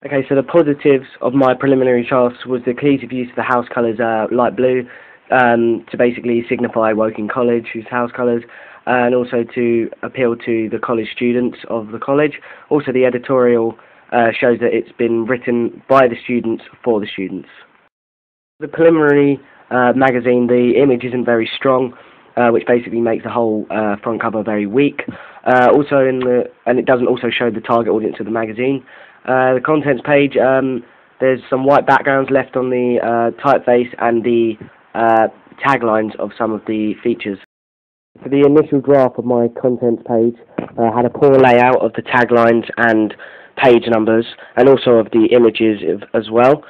Okay, so the positives of my preliminary tasks was the cohesive use of the house colours light blue to basically signify Woking College, whose house colours, and also to appeal to the college students of the college. Also, the editorial shows that it's been written by the students for the students. The preliminary magazine, the image isn't very strong, which basically makes the whole front cover very weak. And it doesn't also show the target audience of the magazine. The contents page, there's some white backgrounds left on the typeface and the taglines of some of the features. For the initial draft of my contents page, had a poor layout of the taglines and page numbers, and also of the images as well.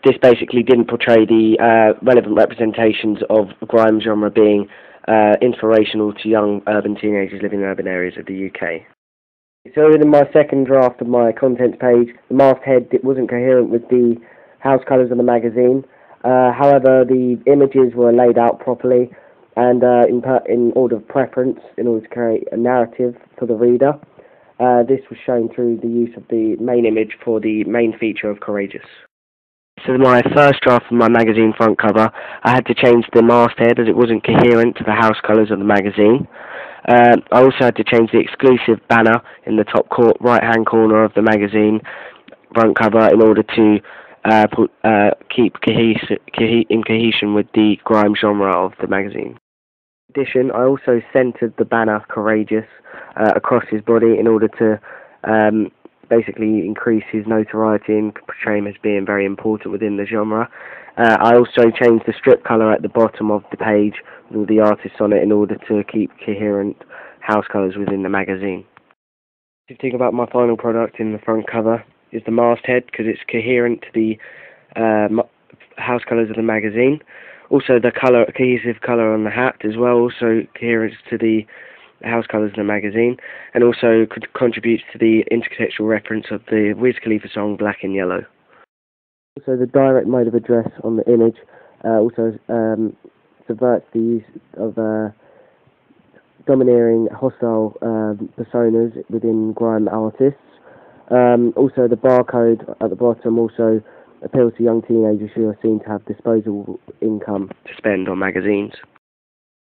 This basically didn't portray the relevant representations of grime genre being inspirational to young urban teenagers living in urban areas of the UK. So in my second draft of my contents page, the masthead wasn't coherent with the house colours of the magazine. However, the images were laid out properly and in order of preference in order to create a narrative for the reader. This was shown through the use of the main image for the main feature of Courageous. So in my first draft of my magazine front cover, I had to change the masthead as it wasn't coherent to the house colours of the magazine. I also had to change the exclusive banner in the top right-hand corner of the magazine front cover in order to keep in cohesion with the grime genre of the magazine. In addition, I also centred the banner Courageous across his body in order to basically increase his notoriety and portray him as being very important within the genre. I also changed the strip colour at the bottom of the page with all the artists on it in order to keep coherent house colours within the magazine. The thing about my final product in the front cover is the masthead, because it's coherent to the house colours of the magazine. Also the cohesive colour on the hat as well, also coherent to the house colours of the magazine, and also contributes to the intertextual reference of the Wiz Khalifa song Black and Yellow. Also, the direct mode of address on the image also subverts the use of domineering, hostile personas within grime artists. Also, the barcode at the bottom also appeals to young teenagers who are seen to have disposable income to spend on magazines.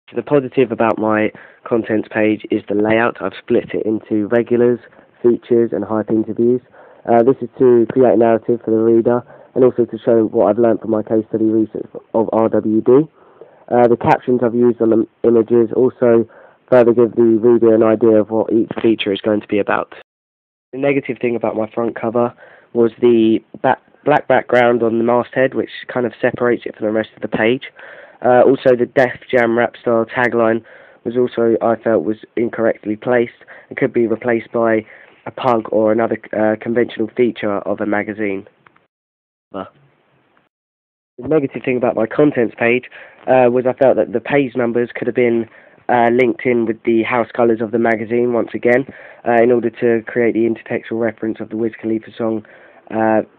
So the positive about my contents page is the layout. I've split it into regulars, features and hype interviews. This is to create a narrative for the reader and also to show what I've learned from my case study research of RWD. The captions I've used on the images also further give the reader an idea of what each feature is going to be about. The negative thing about my front cover was the black background on the masthead, which kind of separates it from the rest of the page. Also, the Def Jam rap style tagline was also, I felt, was incorrectly placed and could be replaced by a pug or another conventional feature of a magazine. The negative thing about my contents page was I felt that the page numbers could have been linked in with the house colours of the magazine once again in order to create the intertextual reference of the Wiz Khalifa song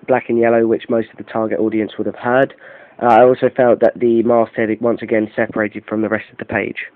Black and Yellow, which most of the target audience would have heard. I also felt that the masthead once again separated from the rest of the page.